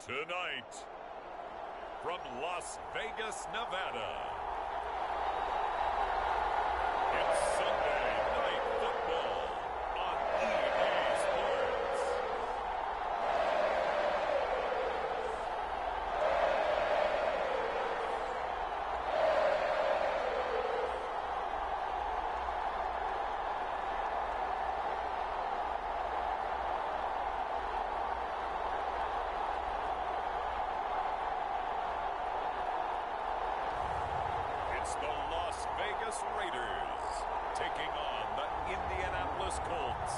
Tonight, from Las Vegas, Nevada, it's Sunday Night Football on EA Sports. It's the Las Vegas Raiders taking on the Indianapolis Colts.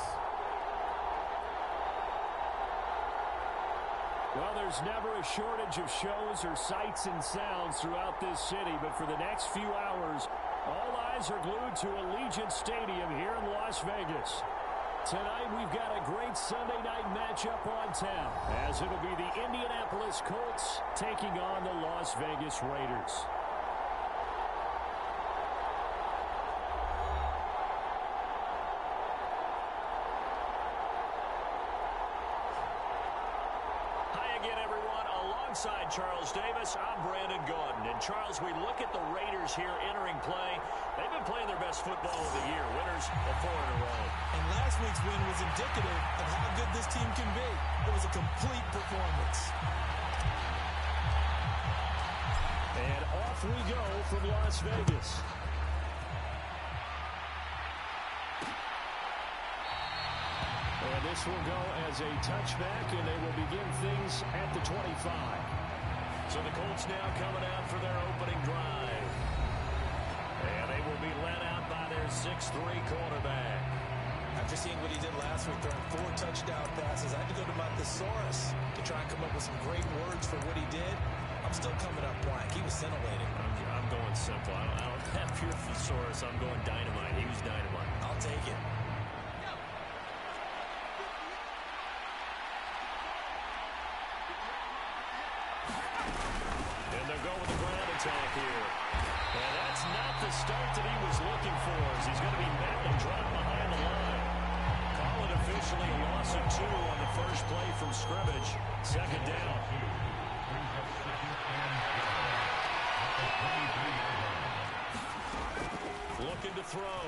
Well, there's never a shortage of shows or sights and sounds throughout this city, but for the next few hours, all eyes are glued to Allegiant Stadium here in Las Vegas. Tonight, we've got a great Sunday night matchup on tap, as it'll be the Indianapolis Colts taking on the Las Vegas Raiders. Alongside Charles Davis, I'm Brandon Gordon. And Charles, we look at the Raiders here entering play. They've been playing their best football of the year. Winners of 4 in a row. And last week's win was indicative of how good this team can be. It was a complete performance. And off we go from Las Vegas. And this will go as a touchback, and they will begin things at the 25. So the Colts now coming out for their opening drive. And they will be led out by their 6'3" quarterback. After seeing what he did last week, throwing 4 touchdown passes, I had to go to my thesaurus to try and come up with some great words for what he did. I'm still coming up blank. He was scintillating. I'm going simple. I don't have pure thesaurus. I'm going dynamite. He was dynamite. I'll take it. Attack here. And that's not the start that he was looking for, as he's going to be met and dropped behind the line. Call it officially a loss of 2 on the first play from scrimmage. Second down. Looking to throw.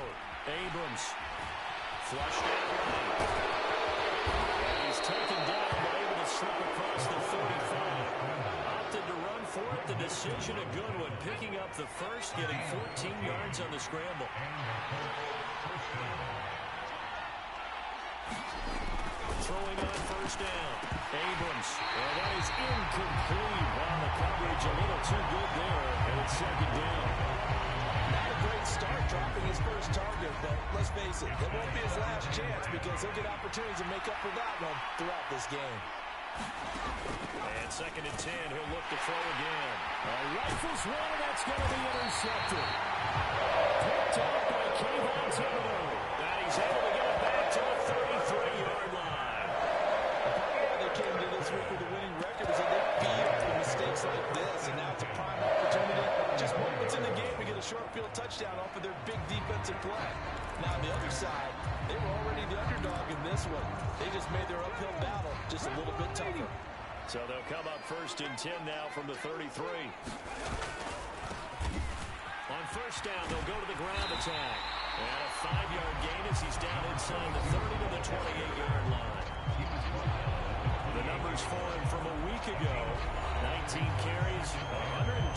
Abrams. Flushed out right. And he's taken down, but able to slip across the 45. Opted to run for it. The decision a good one. Picking up the first, getting 14 yards on the scramble. Throwing on first down. Abrams. Well, that is incomplete. Wow, the coverage a little too good there. And it's second down. Not a great start dropping his first target, but let's face it, it won't be his last chance because he'll get opportunities to make up for that one throughout this game. And second and 10, he'll look to throw again. Rifles one, and that's going to be intercepted. Picked up by Kayvon Thibodeau. And he's able to get it back to the 33-yard line. Part of why they came to this week with a winning record is that they feed off of mistakes like this, and now it's a prime opportunity. Just moments in the game to get a short field touchdown off of their big defensive play. Now on the other side, they were already the underdog in this one. They just made their uphill battle just a little bit tougher. So they'll come up first and 10 now from the 33. On first down, they'll go to the ground attack. And a 5-yard gain as he's down inside the 30 to the 28-yard line. The numbers for him from a week ago. 19 carries,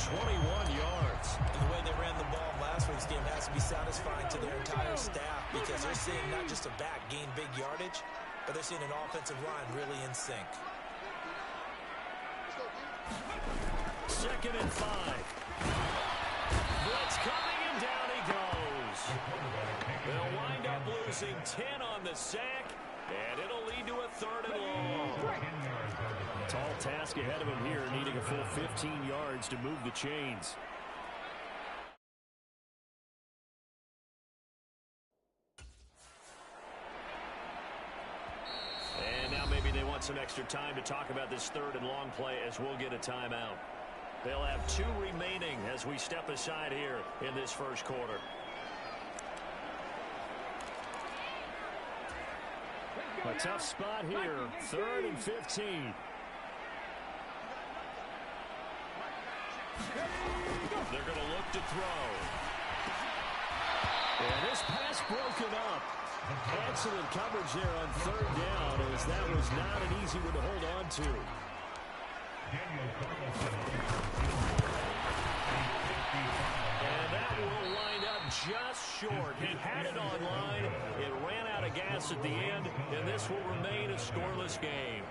121 yards. And the way they ran the ball last week's game has to be satisfying to their entire staff because they're seeing not just a back gain big yardage, but they're seeing an offensive line really in sync. Second and 5. Blitz coming, and down he goes. They'll wind up losing 10 on the sack, and it'll lead to a 3rd and long. Tall task ahead of him here, needing a full 15 yards to move the chains. And now maybe they want some extra time to talk about this 3rd and long play as we'll get a timeout. They'll have 2 remaining as we step aside here in this first quarter. A tough spot here, 3rd and 15. throw. And this pass broken up. Excellent coverage there on third down, as that was not an easy one to hold on to. And that will wind up just short. He had it on line. It ran out of gas at the end, and this will remain a scoreless game.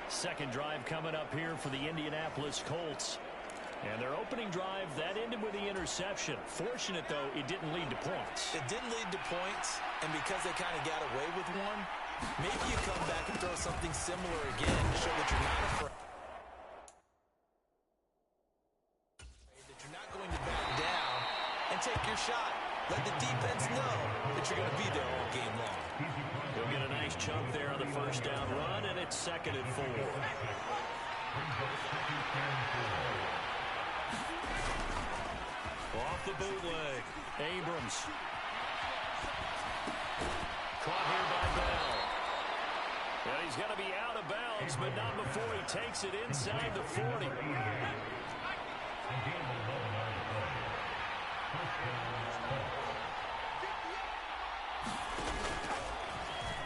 Second drive coming up here for the Indianapolis Colts. And their opening drive, that ended with the interception. Fortunate, though, it didn't lead to points. It didn't lead to points, and because they kind of got away with one, maybe you come back and throw something similar again to show that you're not afraid, that you're not going to back down and take your shot. Let the defense know that you're going to be there all game long. He'll get a nice chunk there on the first down run, and it's 2nd and 4. Off the bootleg. Abrams. Caught here by Bell. Well, he's going to be out of bounds, but not before he takes it inside the 40.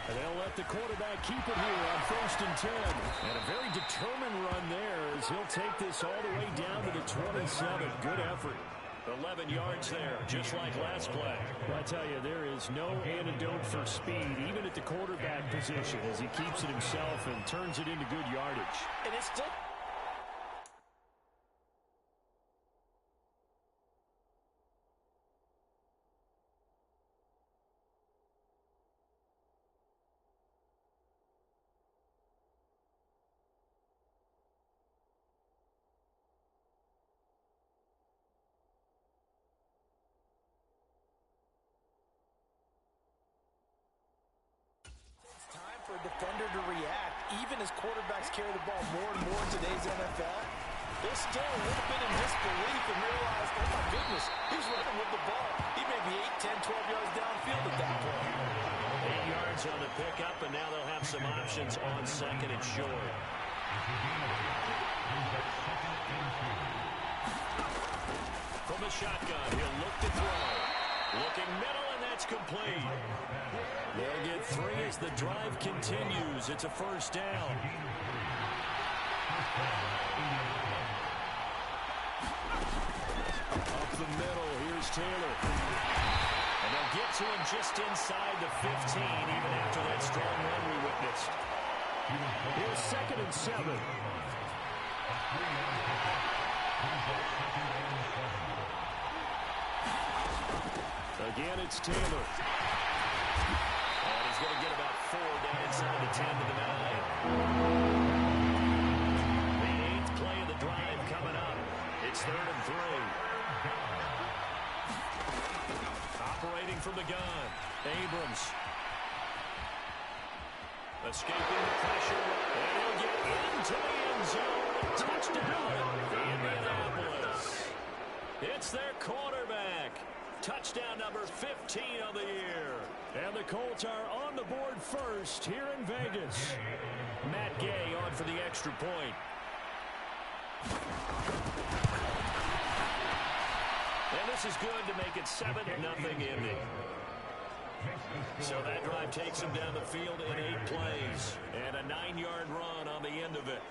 And they'll let the quarterback keep it here on 1st and 10. And a very determined run there as he'll take this all the way down to the 27. Good effort. 11 yards there, just like last play. Well, I tell you, there is no antidote for speed, even at the quarterback position, as he keeps it himself and turns it into good yardage. And it's still... for a defender to react, even as quarterbacks carry the ball more and more in today's NFL. They're still a little bit in disbelief and realize, oh my goodness, he's running with the ball. He may be 8, 10, 12 yards downfield at that point. 8 yards on the pickup, and now they'll have some options on 2nd and short. From the shotgun, he'll look to throw. Looking middle, and that's complete. They'll get 3 as the drive continues. It's a first down. Up the middle, here's Taylor. And they'll get to him just inside the 15, even after that strong run we witnessed. Here's 2nd and 7. Again, it's Taylor. And he's going to get about 4 down inside the 10 to the 9. The 8th play of the drive coming up. It's 3rd and 3. Operating from the gun. Abrams. Escaping the pressure. And he'll get into the end zone. Touchdown, Indianapolis. It's their quarterback. Touchdown number 15 of the year. And the Colts are on the board first here in Vegas. Matt Gay on for the extra point. And this is good to make it 7-0 Indy. So that drive takes him down the field in 8 plays. And a 9-yard run on the end of it.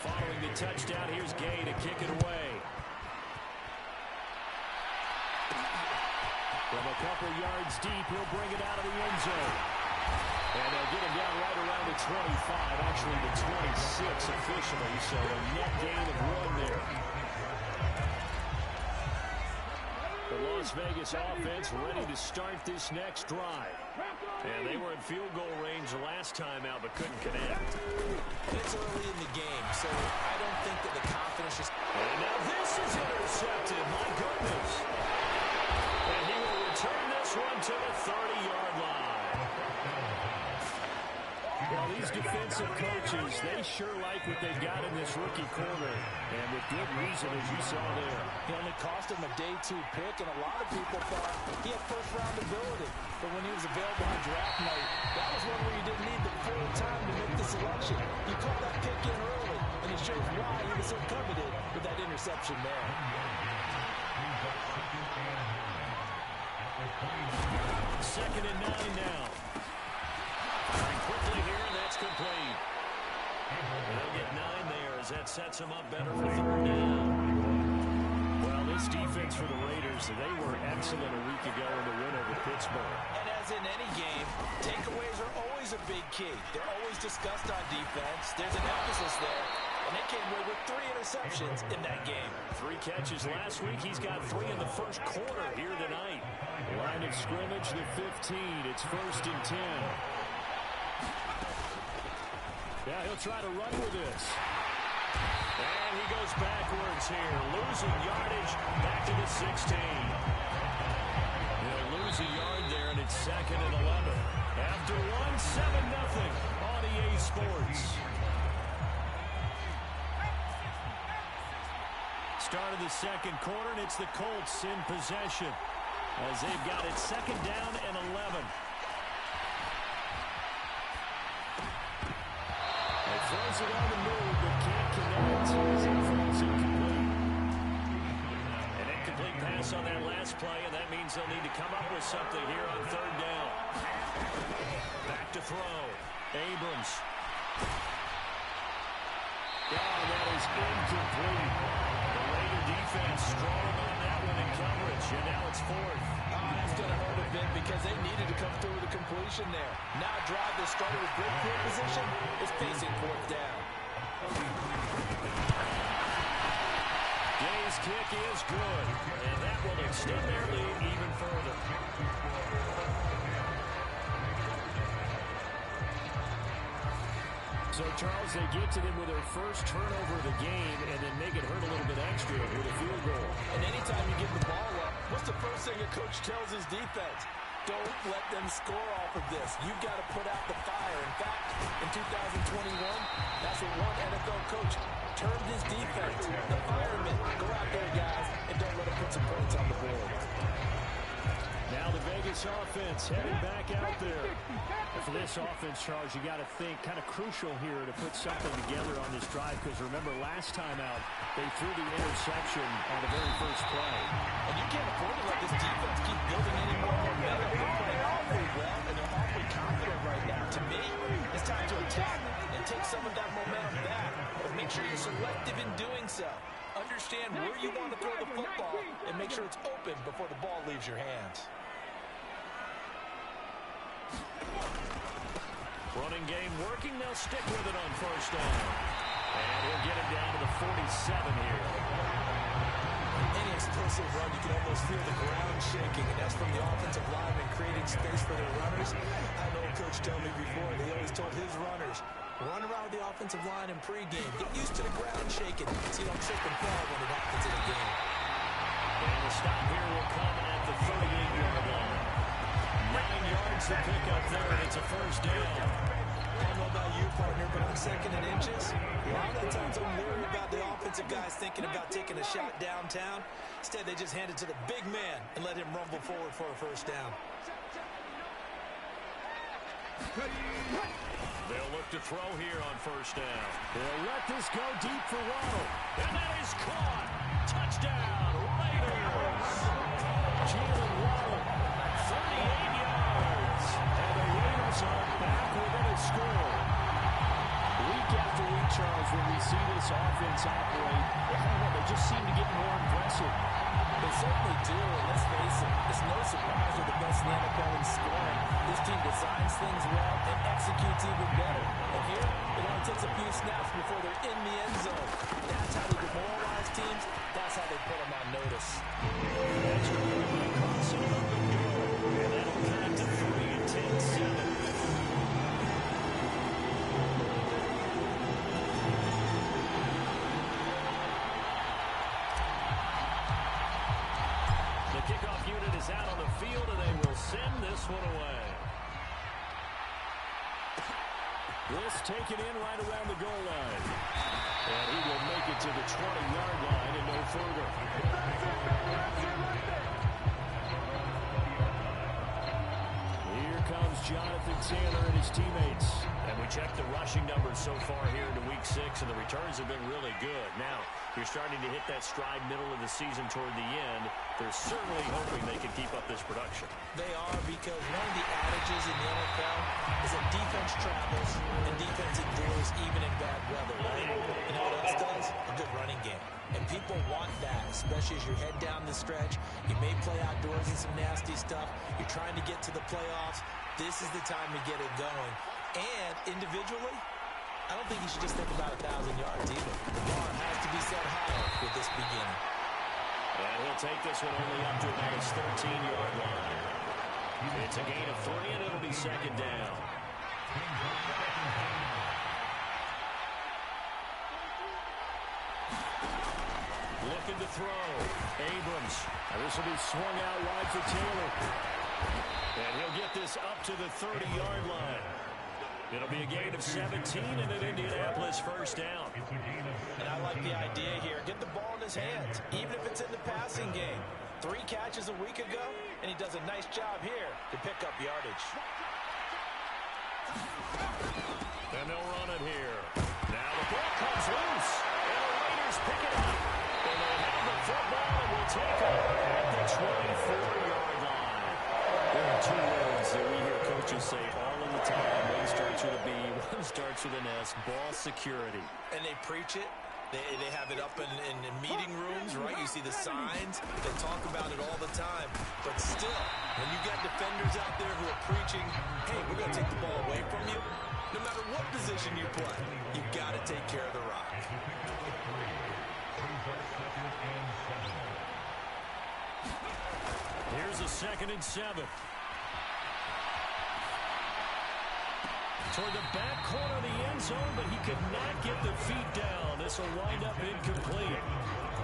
Following the touchdown, here's Gay to kick it away. From a couple yards deep, he'll bring it out of the end zone. And they'll get him down right around the 25, actually the 26 officially, so a net gain of 1 there. The Las Vegas offense ready to start this next drive. And they were in field goal range the last time out, but couldn't connect. It's early in the game, so I don't think that the confidence is... And now this is intercepted. My goodness. And he will return this one to the 30-yard line. Well, these defensive coaches, they sure like what they've got in this rookie corner. And with good reason, as you saw there. He only cost him a day 2 pick, and a lot of people thought he had first-round ability. But when he was available on draft night, that was one where you didn't need the full time to make the selection. You called that pick in early, and it shows why he was so coveted with that interception there. Second and 9 now. Firing quickly here, and that's complete. They'll get 9 there as that sets them up better for third down. Well, this defense for the Raiders, they were excellent a week ago in the win over Pittsburgh. And as in any game, takeaways are always a big key. They're always discussed on defense. There's an emphasis there. And they came away with 3 interceptions in that game. 3 catches last week. He's got 3 in the first quarter here tonight. Line of scrimmage, the 15. It's 1st and 10. Yeah, he'll try to run with this. And he goes backwards here. Losing yardage back to the 16. He'll lose a yard there, and it's 2nd and 11. After 1, 7-0 on EA Sports. Start of the second quarter, and it's the Colts in possession as they've got it 2nd down and 11. He throws it on the move, but can't connect. It falls incomplete. An incomplete pass on that last play, and that means they'll need to come up with something here on 3rd down. Back to throw. Abrams. Oh, that is incomplete. The Raider defense strong on that one in coverage, and now it's 4th. Oh, that's going to hurt a bit because they needed to come through with a completion there. Now a drive that started with great field position is facing 4th down. Gay's kick is good, and that will extend their lead even further. So, Charles, they get to them with their first turnover of the game and then make it hurt a little bit extra with a field goal. And anytime you give the ball up, what's the first thing a coach tells his defense? Don't let them score off of this. You've got to put out the fire. In fact, in 2021, that's what one NFL coach termed his defense. The firemen. Go out there, guys, and don't let them put some points on the board. Now the Vegas offense heading back out there. And for this offense, Charles, you got to think kind of crucial here to put something together on this drive, because remember last time out, they threw the interception on the very first play. And you can't afford to let this defense keep building any more momentum. They're playing awfully well, and they're awfully confident right now. To me, it's time to attack and take some of that momentum back. But make sure you're selective in doing so. Understand where you want to throw the football and make sure it's open before the ball leaves your hands. Running game working. They'll stick with it on 1st down. And he'll get it down to the 47 here. Any explosive run, you can almost feel the ground shaking, and that's from the offensive lineman creating space for their runners. I had an old coach tell me before, he always told his runners, run around the offensive line in pregame. Get used to the ground shaking so you don't trip and fall when it happens in a game. And the stop here will come at the 38-yard line. 9 yards to pick up there, and it's a 1st down. I don't know about you, partner, but on 2nd and inches, a lot of the times I'm worried about the offensive guys thinking about taking a shot downtown. Instead, they just hand it to the big man and let him rumble forward for a 1st down. They'll look to throw here on 1st down. They'll let this go deep for Waddle. And that is caught. Touchdown, Raiders. Jalen Waddle, 38 yards. And the Raiders are back within a score. Week after week, Charles, when we see this offense operate, I don't know, they just seem to get more impressive. They certainly do, and let's face it, it's no surprise they're the best in the NFL in scoring. This team designs things well and executes even better. And here, it only takes a few snaps before they're in the end zone. That's how they demoralize teams. That's how they put them on notice. That's right. Crossing up the middle, and that'll cut it to 3 and 10-7. Kickoff unit is out on the field, and they will send this one away. This taken in right around the goal line. And he will make it to the 20-yard line and no further. Here comes Jonathan Taylor and his teammates. And we check the rushing numbers so far here into Week 6, and the returns have been really good. Now, you're starting to hit that stride middle of the season toward the end. They're certainly hoping they can keep up this production. They are, because one of the adages in the NFL is that defense travels and defense endures even in bad weather, right? You know what else does? A good running game. And people want that, especially as you head down the stretch. You may play outdoors in some nasty stuff. You're trying to get to the playoffs. This is the time to get it going. And individually, I don't think you should just think about 1,000 yards either. The bar has to be set higher with this beginning. And he'll take this one only up to about his 13-yard line. It's a gain of 3, and it'll be second down. Looking to throw. Abrams. Now this will be swung out wide for Taylor. And he'll get this up to the 30-yard line. It'll be a gain of 17 and an Indianapolis first down. And I like the idea here. Get the ball in his hands, even if it's in the passing game. 3 catches a week ago, and he does a nice job here to pick up yardage. And they'll run it here. Now the ball comes loose, and the Raiders pick it up. And they have the football and will take over at the 24-yard line. There are 2 words that we hear coaches say all of the time. One starts with a B, one starts with an S, ball security. And they preach it. They have it up in meeting rooms, right? You see the signs. They talk about it all the time. But still, when you got defenders out there who are preaching, hey, we're going to take the ball away from you, no matter what position you play, you've got to take care of the rock. Here's a 2nd and 7. Toward the back corner of the end zone, but he could not get the feet down. This will wind up incomplete.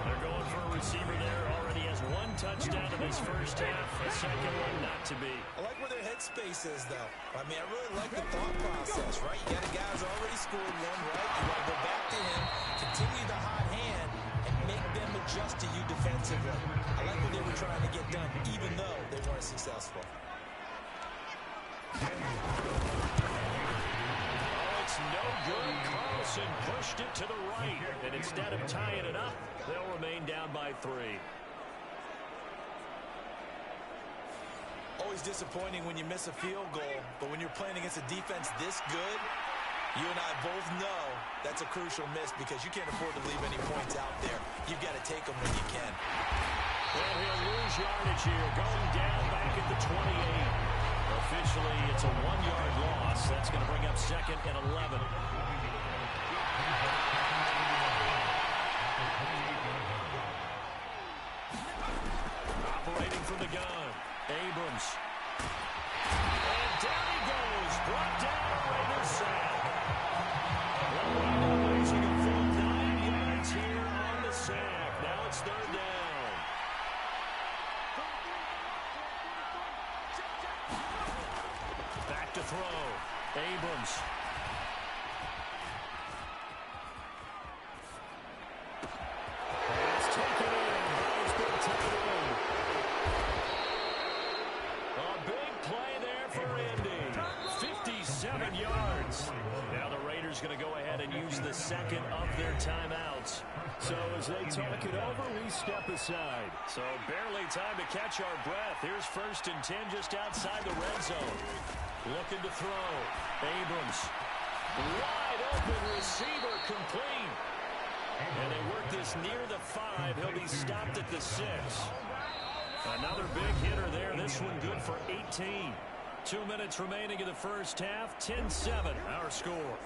They're going for a receiver there. Already has 1 touchdown in his first half. A second one not to be. I like where their headspace is, though. I mean, I really like the thought process, right? You got a guy who's already scored 1, right? You got to go back to him, continue the hot hand, and make them adjust to you defensively. I like what they were trying to get done, even though they weren't successful. It's no good. Carlson pushed it to the right. And instead of tying it up, they'll remain down by 3. Always disappointing when you miss a field goal, but when you're playing against a defense this good, you and I both know that's a crucial miss because you can't afford to leave any points out there. You've got to take them when you can. Well, he'll lose yardage here, going down back at the 28. Officially, it's a 1-yard loss. That's going to bring up 2nd and 11. Operating from the gun, Abrams. And down he goes. Brought down a Raiders sack. Well, losing a full 9 yards here on the sack. Now it's 3rd down. Back to throw. Abrams. It's taken in. It's been taken in. A big play there for Indy. 57 yards. Now the Raiders going to go ahead and use the 2nd of their timeouts. So as they talk it over, we step aside. So barely time to catch our breath. Here's 1st and 10 just outside the red zone. Looking to throw. Abrams. Wide open receiver complete. And they work this near the 5. He'll be stopped at the 6. Another big hitter there. This one good for 18. 2 minutes remaining in the first half. 10-7 our score.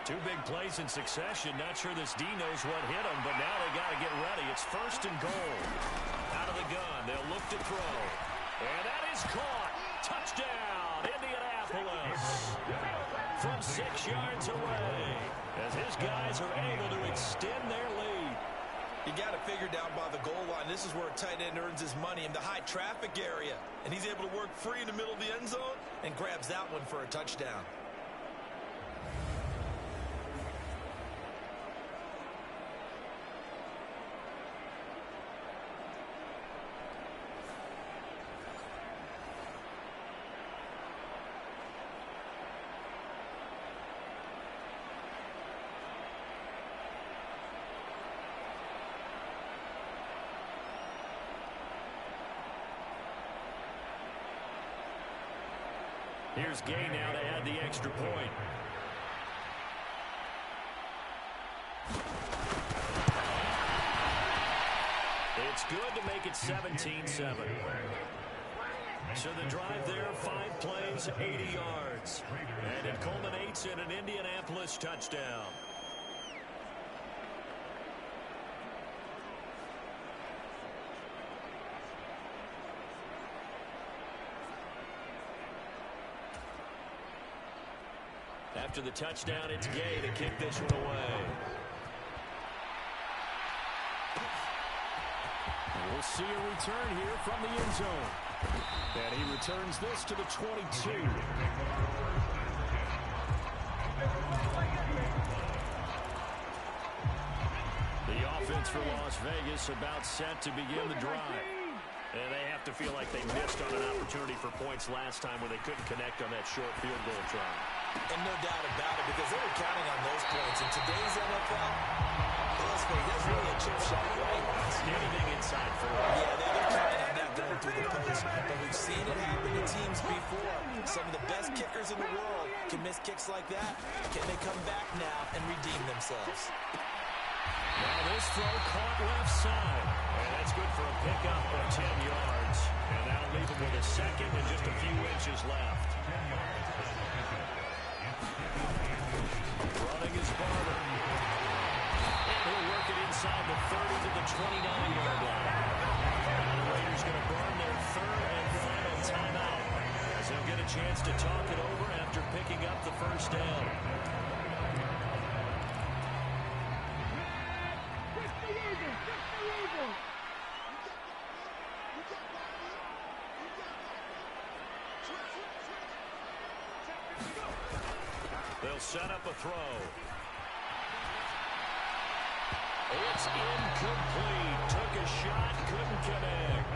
2 big plays in succession. Not sure this D knows what hit him, but now they got to get ready. It's 1st and goal. Out of the gun. They'll look to throw. And that is caught. Touchdown, Indianapolis. From 6 yards away. As his guys are able to extend their lead. You got to figure down by the goal line. This is where a tight end earns his money in the high traffic area. And he's able to work free in the middle of the end zone and grabs that one for a touchdown. Here's Gay now to add the extra point. It's good to make it 17-7. So the drive there, 5 plays, 80 yards. And it culminates in an Indianapolis touchdown. After the touchdown, it's Gay to kick this one away. We'll see a return here from the end zone. And he returns this to the 22. The offense for Las Vegas about set to begin the drive. And they have to feel like they missed on an opportunity for points last time when they couldn't connect on that short field goal try. And no doubt about it, because they were counting on those points. In today's NFL, let's face it, that's really a chip shot, right? Anything inside 4. Yeah, they're counting on that going through the post. But we've seen it happen to teams before. Some of the best kickers in the world can miss kicks like that. Can they come back now and redeem themselves? Now this throw caught left side. And that's good for a pickup of 10 yards. And that'll leave him with a second and just a few inches left. Running is Barber. And he'll work it inside the 30 to the 29-yard line. Now the Raiders going to burn their third and final timeout, as they'll get a chance to talk it over after picking up the first down. They'll set up a throw. It's incomplete. Took a shot, couldn't connect.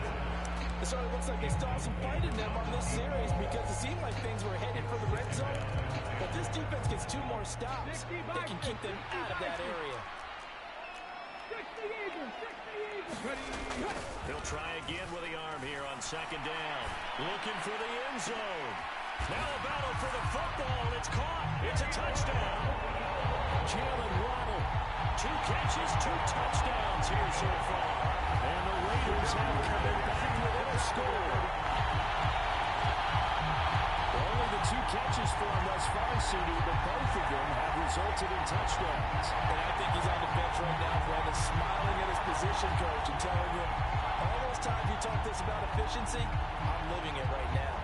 It sort of looks like they still have some fight in them on this series, because it seemed like things were headed for the red zone. But this defense gets 2 more stops. They can keep them out of that area. They'll try again with the arm here on second down. Looking for the end zone. Now a battle for the football, and it's caught. It's a touchdown. Jalen Waddle, 2 catches, 2 touchdowns here so far. And the Raiders have coming back within a score. Only the 2 catches for him thus far, CD, but both of them have resulted in touchdowns. And I think he's on the bench right now, Brandon, smiling at his position coach and telling him, all those times you talked to us about efficiency, I'm living it right now.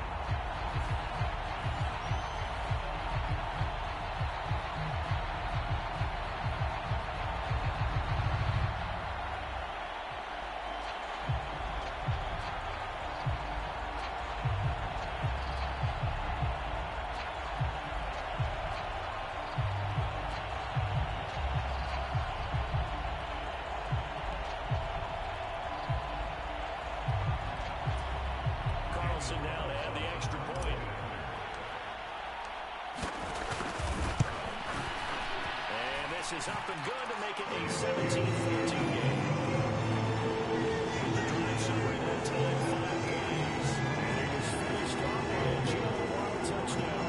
Now to add the extra point. And this is up and good to make it a 17-14 game. The drive summary that time, 5 plays. And it was finished off by a Jalen Waddle touchdown.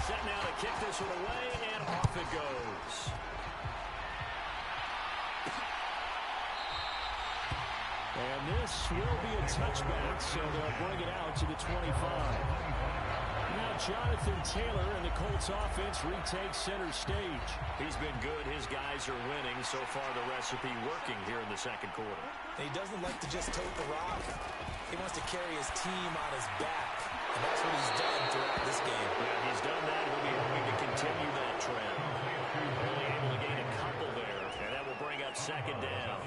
Set now to kick this one away, and off it goes. And this will be a touchback, so they'll bring it out to the 25. Now Jonathan Taylor and the Colts offense retake center stage. He's been good. His guys are winning. So far, the recipe working here in the second quarter. He doesn't like to just tote the rock. He wants to carry his team on his back. And that's what he's done throughout this game. Yeah, he's done that. He'll be hoping to continue that trend. Only able to gain a couple there, and that will bring up second down.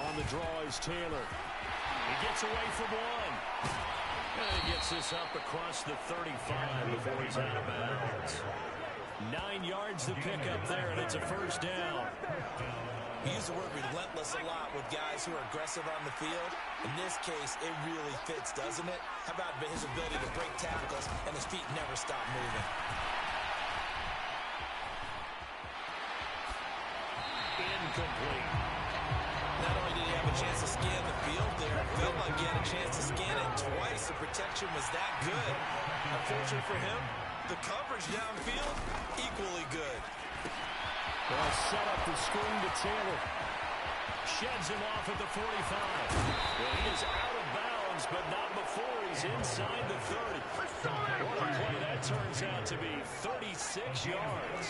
On the draw is Taylor. He gets away from one. And he gets this up across the 35 before he's out of bounds. 9 yards to pick up there, and it's a first down. We use the word relentless a lot with guys who are aggressive on the field. In this case, it really fits, doesn't it? How about his ability to break tackles and his feet never stop moving? incomplete. Not only did he have a chance to scan the field there, it felt like he had a chance to scan it twice. The protection was that good. Unfortunately for him, the coverage downfield, equally good. Well, set up the screen to Taylor. Sheds him off at the 45. Well, he is out of bounds, but not before he's inside the 30. What a play that turns out to be, 36 yards.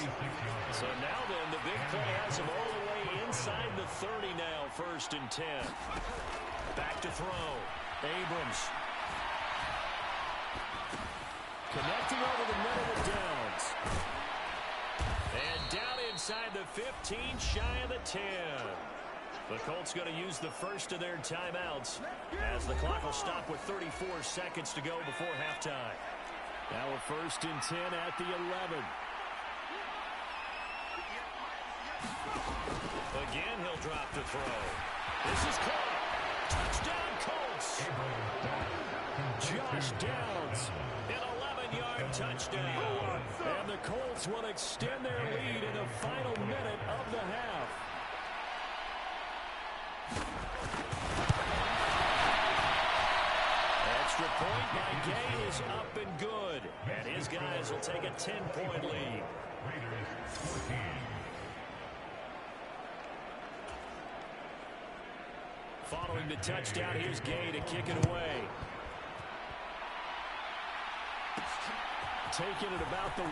So now then, the big play has him all the way inside the 30 now, 1st and 10. Back to throw. Abrams. Connecting over the middle of downs. And down inside the 15, shy of the 10. The Colts going to use the first of their timeouts as the clock will stop with 34 seconds to go before halftime. Now a 1st and 10 at the 11. Again, he'll drop to throw. This is caught. Touchdown, Colts. Josh Downs, an 11-yard touchdown. And the Colts will extend their lead in the final minute of the half. Extra point by Gay is up and good. And his guys will take a 10-point lead. Following the touchdown, here's Gay to kick it away. Taking it about the 1.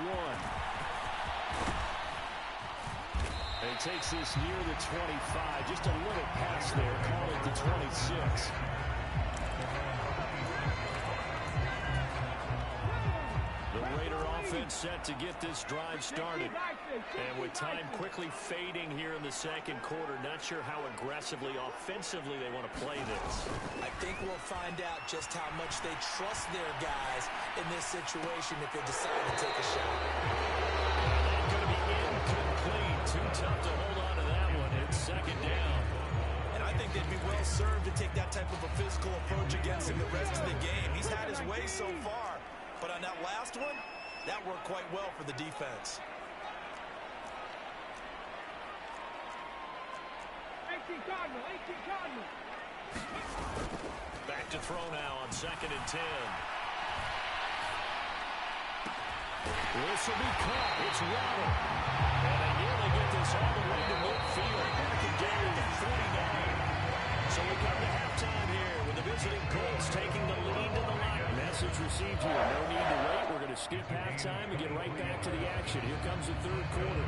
And he takes this near the 25. Just a little pass there. Call it the 26. The Raider offense set to get this drive started. And with time quickly fading here in the 2nd quarter, not sure how aggressively, offensively they want to play this. I think we'll find out just how much they trust their guys in this situation if they decide to take a shot. That's going to be incomplete. Too tough to hold on to that one. It's 2nd down. And I think they'd be well served to take that type of a physical approach against him the rest of the game. He's had his way so far. But on that last one, that worked quite well for the defense. 18 Cardinal. Back to throw now on 2nd and 10. This will be caught. It's Waddle. And they nearly get this all the way to midfield. Back in game 49. So we come to halftime here with the visiting Colts taking the lead to the line. Message received here. No need to wait. We're going to skip halftime and get right back to the action. Here comes the 3rd quarter.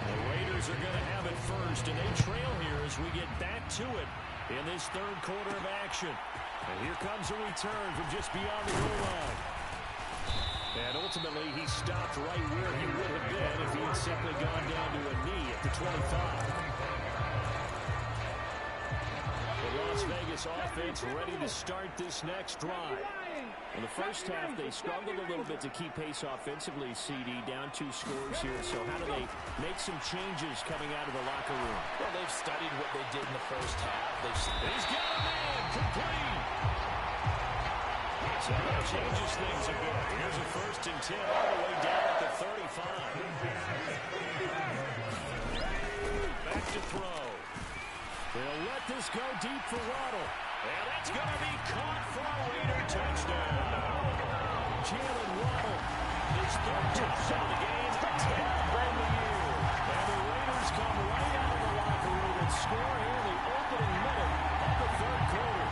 The Raiders are going to have it first, and they trail here as we get back to it in this 3rd quarter of action. And here comes a return from just beyond the goal line. And ultimately, he stopped right where he would have been if he had simply gone down to a knee at the 25. The Las Vegas offense ready to start this next drive. In the first half, they struggled a little bit to keep pace offensively, CD, down 2 scores here. So how do they make some changes coming out of the locker room? Well, they've studied what they did in the first half. He's got a man, complete. So that changes things a bit. Here's a 1st and 10 all the way down at the 35. Back to throw. They'll let this go deep for Waddle. And that's going to be caught for a Raider touchdown. Jalen Waddle, his 3rd touchdown of the game, 10th on the year. And the Raiders come right out of the locker room and score here in the opening minute of the 3rd quarter.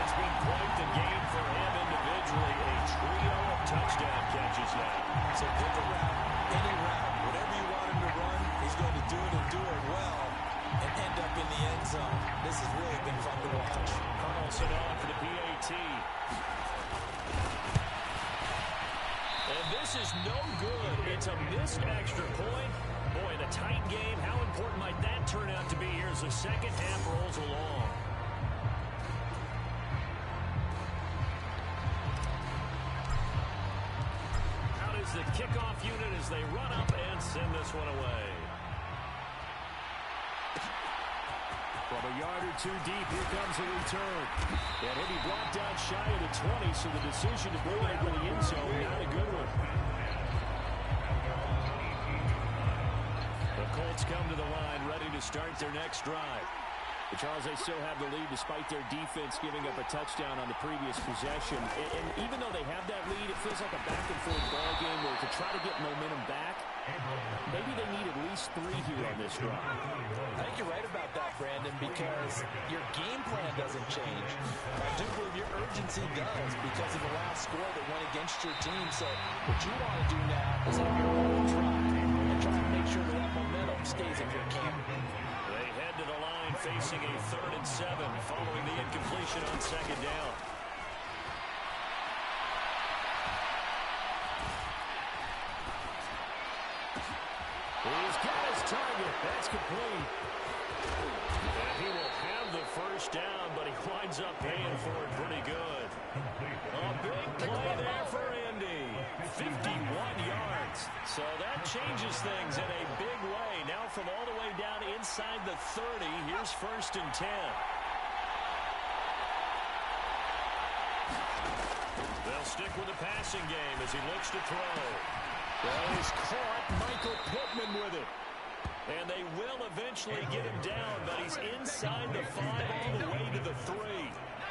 It's been quite the game for him individually. A trio of touchdown catches now. So pick a route, any route, whatever you want him to run, he's going to do it and do it well and end up in the end zone. This has really been fun to watch. Carlson on for the PAT. And this is no good. It's a missed extra point. Boy, in a tight game, how important might that turn out to be here as the 2nd half rolls along? Out is the kickoff unit as they run up and send this one away. From a yard or 2 deep, here comes a return. And he'll be brought down shy of the 20, so the decision to bring it into the end zone, not a good one. Colts come to the line, ready to start their next drive. But Charles, they still have the lead despite their defense giving up a touchdown on the previous possession. And even though they have that lead, it feels like a back-and-forth ball game where to try to get momentum back, maybe they need at least 3 here on this drive. I think you're right about that, Brandon, because your game plan doesn't change. I do believe your urgency does because of the last score that went against your team. So what you want to do now is have your own drive and try to make sure that that momentum stays in your camp. They head to the line facing a 3rd and 7 following the incompletion on 2nd down. He's got his target. That's complete. And he will have the 1st down, but he winds up paying for it pretty good. A big play there for Indy. 51 yards. So that changes things in a big way. Now from all the way down inside the 30, here's 1st and 10. They'll stick with the passing game as he looks to throw. Well, he's caught Michael Pittman with it. And they will eventually get him down, but he's inside the 5 all the way to the 3.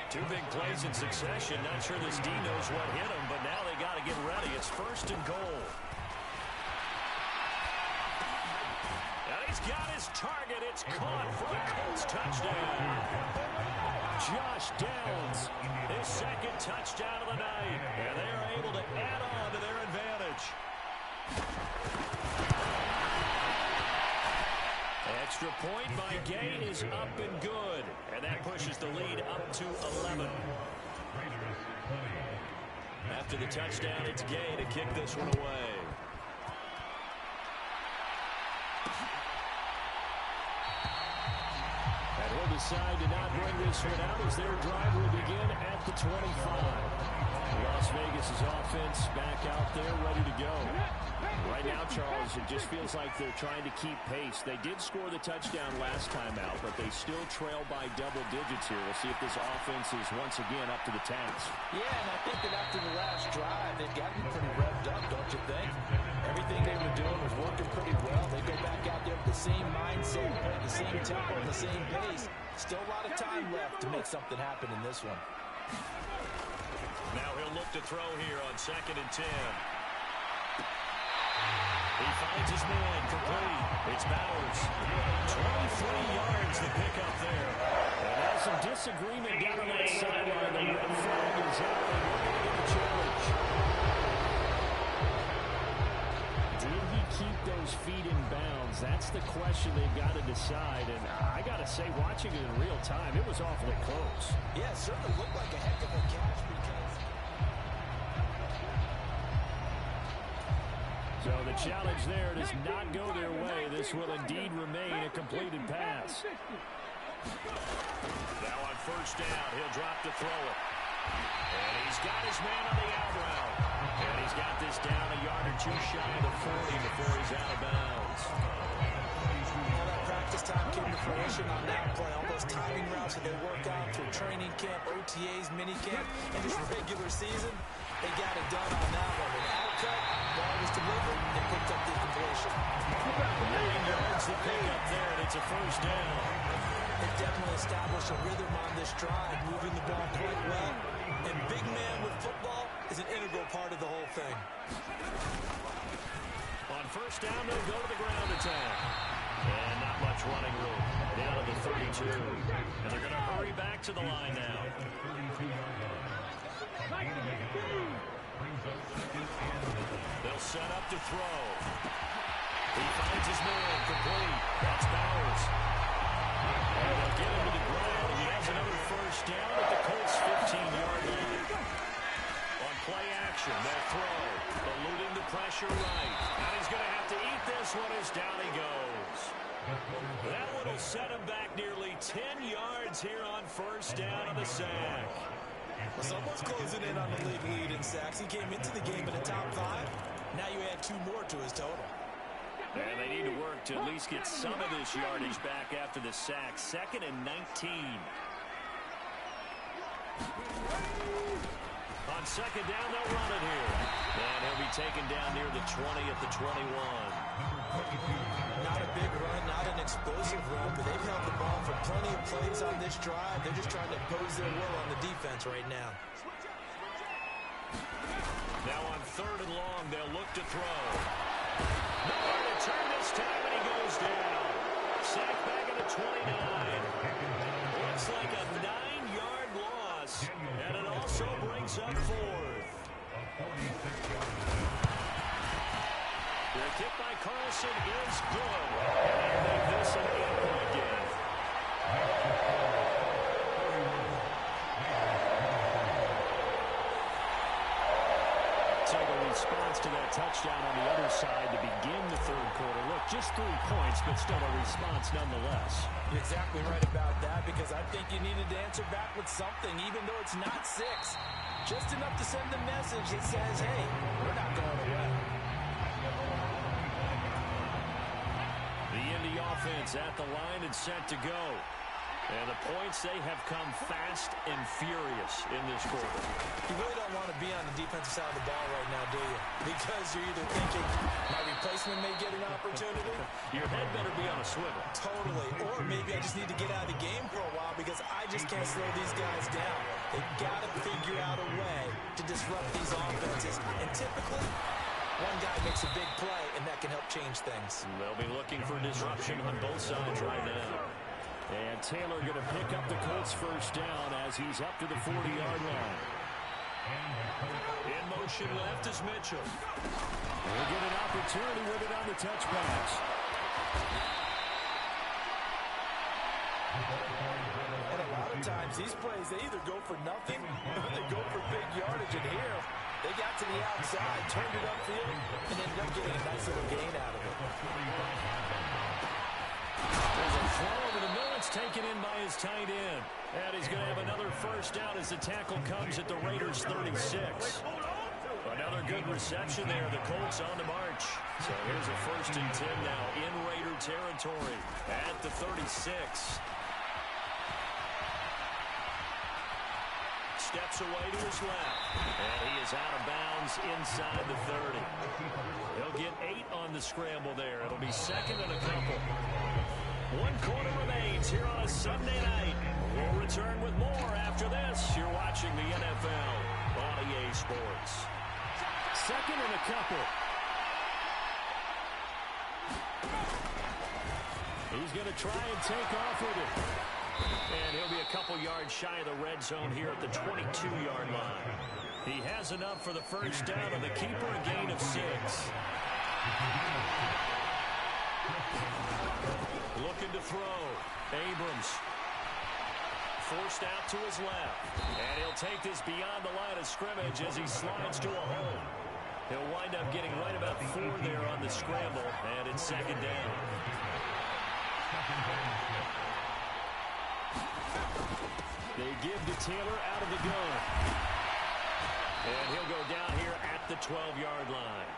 2 big plays in succession. Not sure this D knows what hit him, but now they got to get ready. It's 1st and goal. And he's got his target. It's caught for a Colts touchdown. Josh Downs, his 2nd touchdown of the night. And they are able to add on to their advantage. Extra point by Gay is up and good. And that pushes the lead up to 11. After the touchdown, it's Gay to kick this one away. And he'll decide to not bring this one out as their drive will begin at the 25. Las Vegas' offense back out there ready to go. Right now, Charles, it just feels like they're trying to keep pace. They did score the touchdown last time out, but they still trail by double digits here. We'll see if this offense is once again up to the task. Yeah, and I think that after the last drive, they've got to be pretty revved up, don't you think? Everything they were doing was working pretty well. They go back out there with the same mindset, the same tempo, the same pace. Still a lot of time left to make something happen in this one. Now he'll look to throw here on 2nd and 10. He finds his man complete. It's Bowers. 23 yards the pickup there. And there's some disagreement down on that sideline. The red flag is out, and we're going to get a challenge. Did he keep those feet in bounds? That's the question they've got to decide. And I got to say, watching it in real time, it was awfully close. Yeah, it certainly looked like a heck of a catch because... So the challenge there does not go their way. This will indeed remain a completed pass. Now on 1st down, he'll drop to throw it. And he's got his man on the out route. And he's got this down a yard or 2 shy of the 40 before he's out of bounds. All that practice time came to fruition on that play. All those timing routes that they work out through training camp, OTAs, minicamp, and just regular season, they got it done on that one. An outcut, ball was delivered, and picked up the completion. 9 yards to pick up there, and it's a 1st down. They definitely established a rhythm on this drive, moving the ball quite well. And big man with football is an integral part of the whole thing. On 1st down, they'll go to the ground attack. And not much running room. Down to the 32. And they're going to hurry back to the line now. They'll set up to throw. He finds his man complete. That's Bowers. And they'll get him to the ground. He has another 1st down at the Colts' 15-yard line. On play action, they'll throw. Eluding the pressure right. And he's going to have to eat this one as down he goes. That one will set him back nearly 10 yards here on 1st down on the sack. Well, someone's closing in on the league lead in sacks. He came into the game in the top 5. Now you add 2 more to his total. And they need to work to at least get some of this yardage back after the sack. 2nd and 19. On On second down, they'll run it here. And he'll be taken down near the 20 at the 21. Not a big run, not an explosive run, but they've held the ball for plenty of plays on this drive. They're just trying to impose their will on the defense right now. Now on 3rd and long, they'll look to throw. Nowhere to turn this time, and he goes down. Sacked back at the 29. Looks like a 9-yard loss, and it also brings up 4th. The kick by Carlson is good. And they make this an 8-point game. So the response to that touchdown on the other side to begin the 3rd quarter. Look, just 3 points, but still a response nonetheless. You're exactly right about that, because I think you needed to answer back with something, even though it's not 6. Just enough to send the message that says, hey, we're not going away. The Indy offense at the line and set to go. And the points, they have come fast and furious in this quarter. You really don't want to be on the defensive side of the ball right now, do you? Because you're either thinking, my replacement may get an opportunity. Your head better be on a swivel. Totally. Or maybe I just need to get out of the game for a while because I just can't slow these guys down. They've got to figure out a way to disrupt these offenses. And typically, one guy makes a big play, and that can help change things. They'll be looking for disruption on both sides right now. And Taylor going to pick up the Colts' first down as he's up to the 40-yard line. In motion left is Mitchell. We'll get an opportunity with it on the touch pass. And a lot of times, these plays, they either go for nothing or they go for big yardage. And here, they got to the outside, turned it upfield, and ended up getting a nice little gain out of it. There's a throw over the middle. It's taken in by his tight end. And he's going to have another first down as the tackle comes at the Raiders' 36. Another good reception there. The Colts on the march. So here's a 1st and 10 now in Raider territory at the 36. Steps away to his left. And he is out of bounds inside the 30. He'll get 8 on the scramble there. It'll be 2nd and a couple. 1 quarter remains here on a Sunday night. We'll return with more after this. You're watching the NFL on EA Sports. 2nd and a couple. He's going to try and take off with it. And he'll be a couple yards shy of the red zone here at the 22-yard line. He has enough for the first down, and the keeper a gain of 6. Looking to throw. Abrams. Forced out to his left. And he'll take this beyond the line of scrimmage as he slides to a hole. He'll wind up getting right about 4 there on the scramble, and it's 2nd down. They give to Taylor out of the gun. And he'll go down here at the 12-yard line.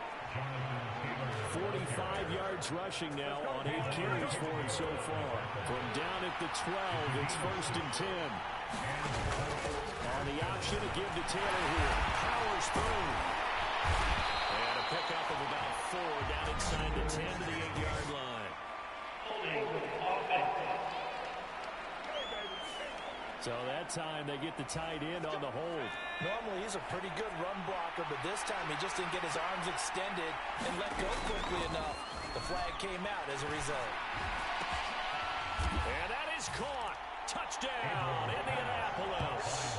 45 yards rushing now on 8 carries for him so far. From down at the 12, it's 1st and 10. On the option to give to Taylor here. Powers through. And a pickup of about 4 down inside the 10 to the 8-yard line. So that time they get the tight end on the hold. Normally he's a pretty good run blocker, but this time he just didn't get his arms extended and let go quickly enough. The flag came out as a result. And that is caught. Touchdown, Indianapolis.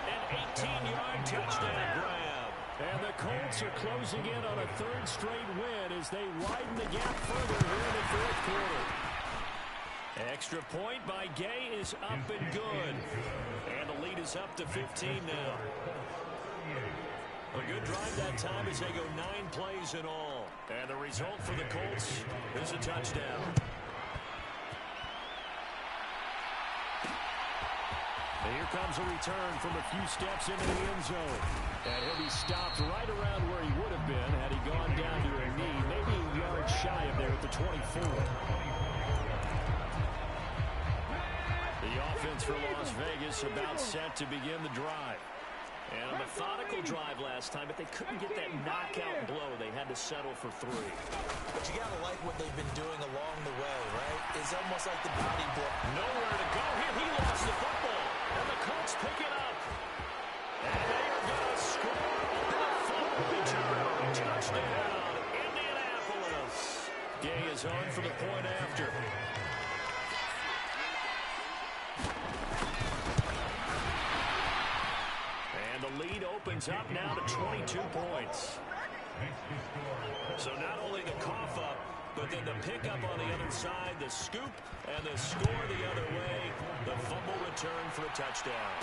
An 18-yard touchdown grab. And the Colts are closing in on a 3rd straight win as they widen the gap further here in the 4th quarter. Extra point by Gay is up and good. And the lead is up to 15 now. A good drive that time as they go 9 plays in all. And the result for the Colts is a touchdown. And here comes a return from a few steps into the end zone. And he'll be stopped right around where he would have been had he gone down to a knee. Maybe a yard shy of there at the 24. The offense for Las Vegas about set to begin the drive. And a methodical drive last time, but they couldn't get that knockout blow. They had to settle for 3. But you got to like what they've been doing along the way, right? It's almost like the body blow. Nowhere to go here. He lost the football. And the Colts pick it up. And they are going to score on the fumble return. Touchdown, Indianapolis. Gay is on for the point after. And the lead opens up now to 22 points. So not only the cough up, but then the pickup on the other side, the scoop, and the score the other way. The fumble return for a touchdown.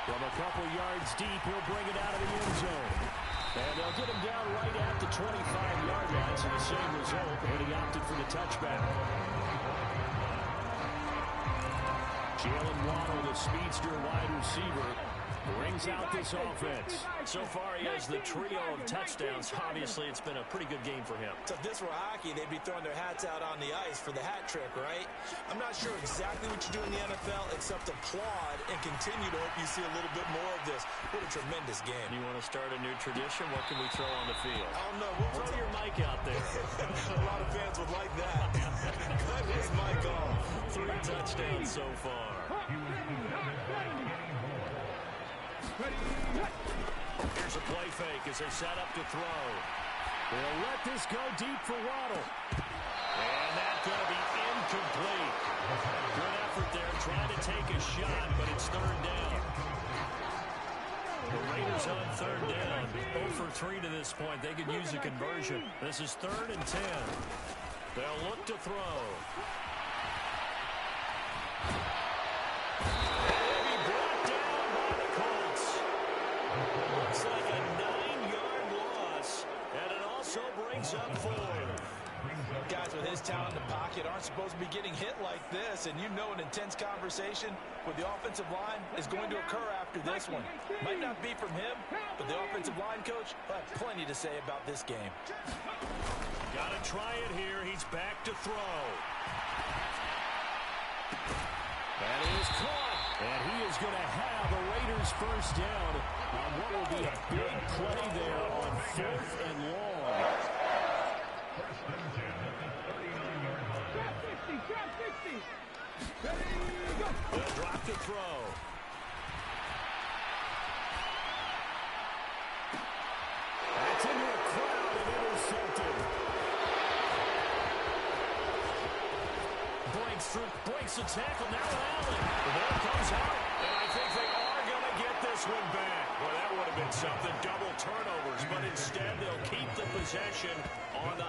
From a couple yards deep, he'll bring it out of the end zone. And they'll get him down right at the 25-yard line, so the same result, and he opted for the touchback. Jalen Waddle, the speedster wide receiver, brings out this offense. So far, he has the trio of touchdowns. Obviously, it's been a pretty good game for him. So if this were hockey, they'd be throwing their hats out on the ice for the hat trick, right? I'm not sure exactly what you do in the NFL, except applaud and continue to hope you see a little bit more of this. What a tremendous game. You want to start a new tradition? What can we throw on the field? I don't know. Throw your mic out there. A lot of fans would like that. Cut his mic off. 3 touchdowns so far. Here's a play fake as they set up to throw. They'll let this go deep for Waddle. And that's going to be incomplete. Good effort there, trying to take a shot, but it's 3rd down. The Raiders on 3rd down. 0 for 3 to this point. They could use a conversion. This is 3rd and 10. They'll look to throw. Looks like a 9-yard loss, and it also brings up 4. Guys with his talent in the pocket aren't supposed to be getting hit like this, and you know an intense conversation with the offensive line is going to occur after this one. Might not be from him, but the offensive line coach will have plenty to say about this game. Got to try it here. He's back to throw. And he is caught. And he is going to have a Raiders first down on what will be a big play there on 4th and long. They'll drop the throw. That's into a crowd and intercepted. Breaks the tackle. Now Allen. The ball comes out, and I think they are going to get this one back. Well, that would have been something. Double turnovers, but instead they'll keep the possession on the...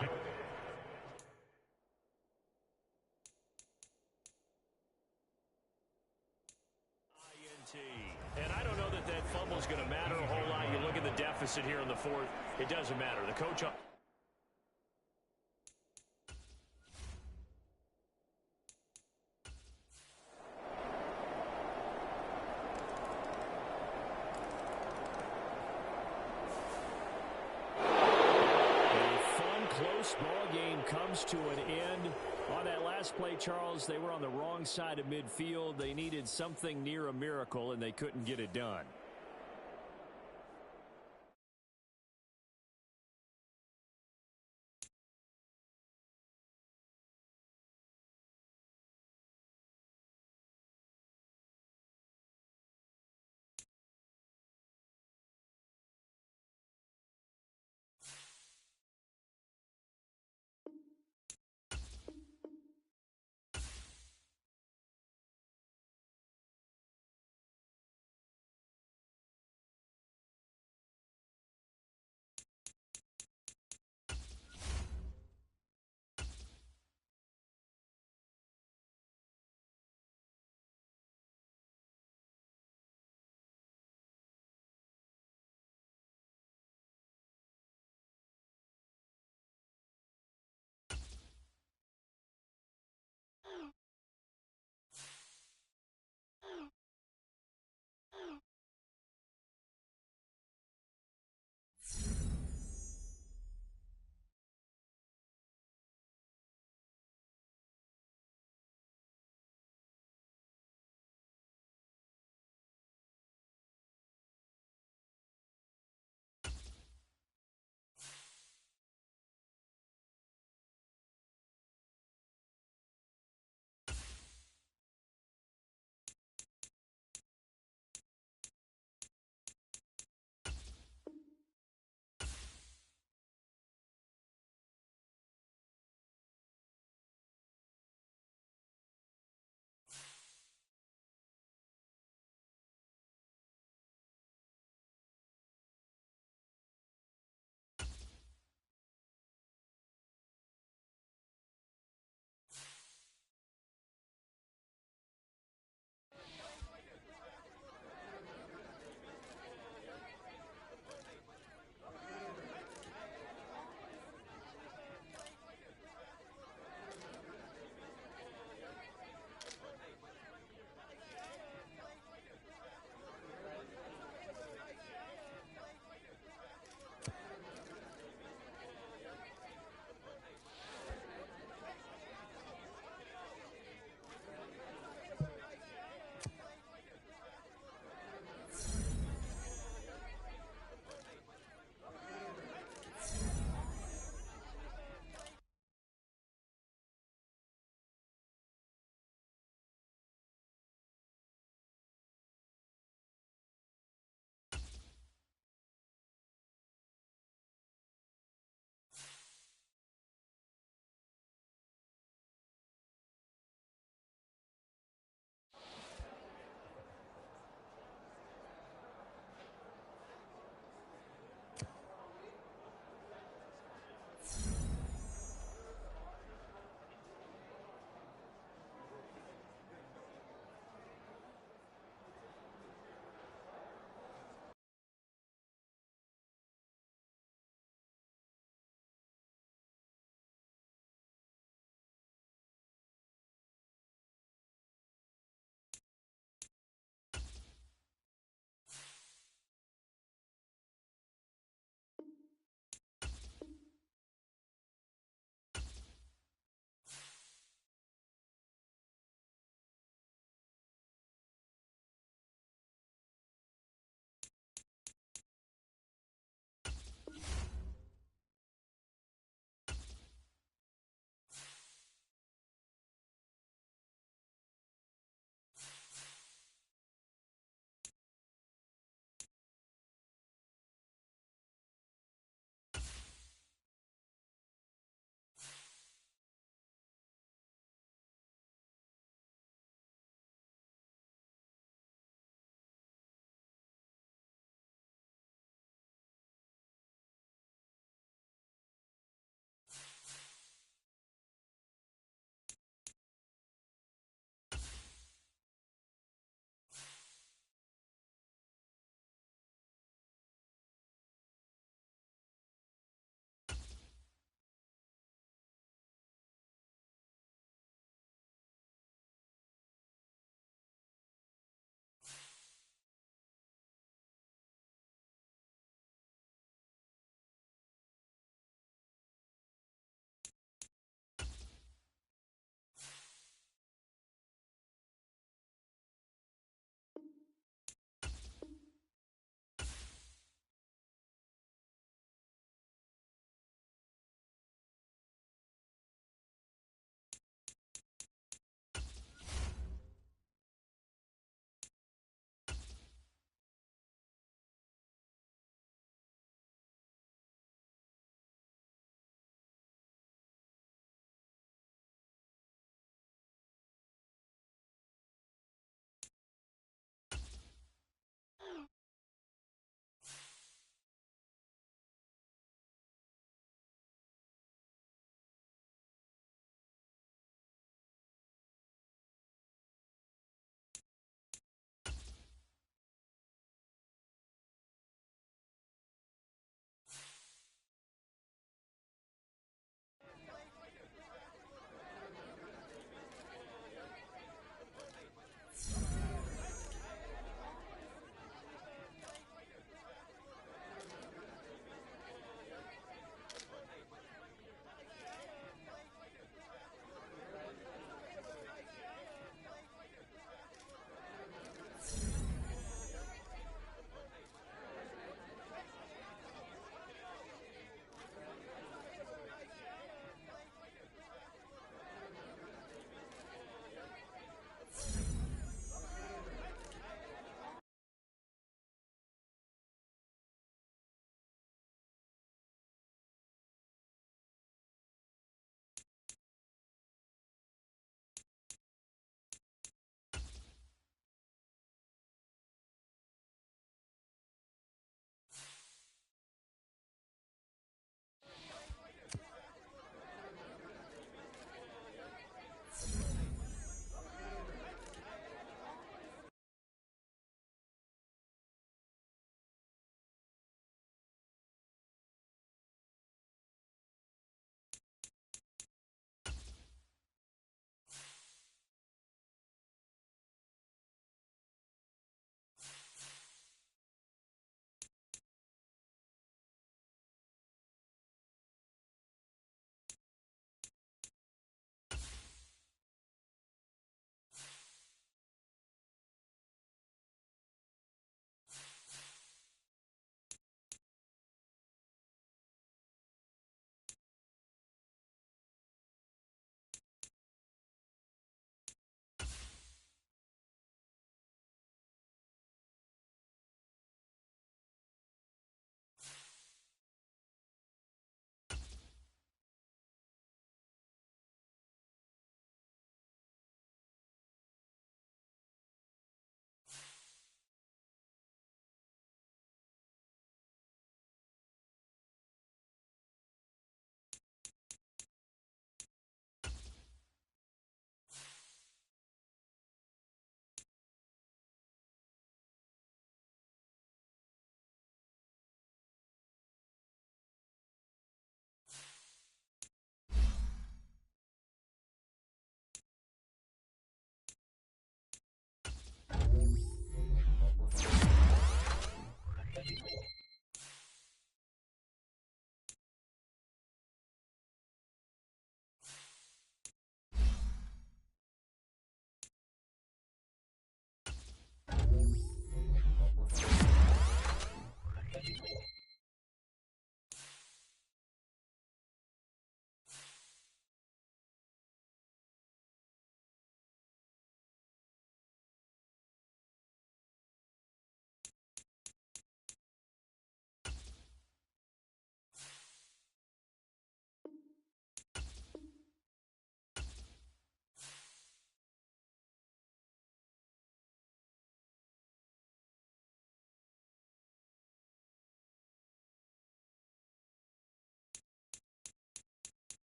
And I don't know that that fumble is going to matter a whole lot. You look at the deficit here in the 4th. It doesn't matter. The coach up. Ball game comes to an end. On that last play, Charles, they were on the wrong side of midfield. They needed something near a miracle, and they couldn't get it done.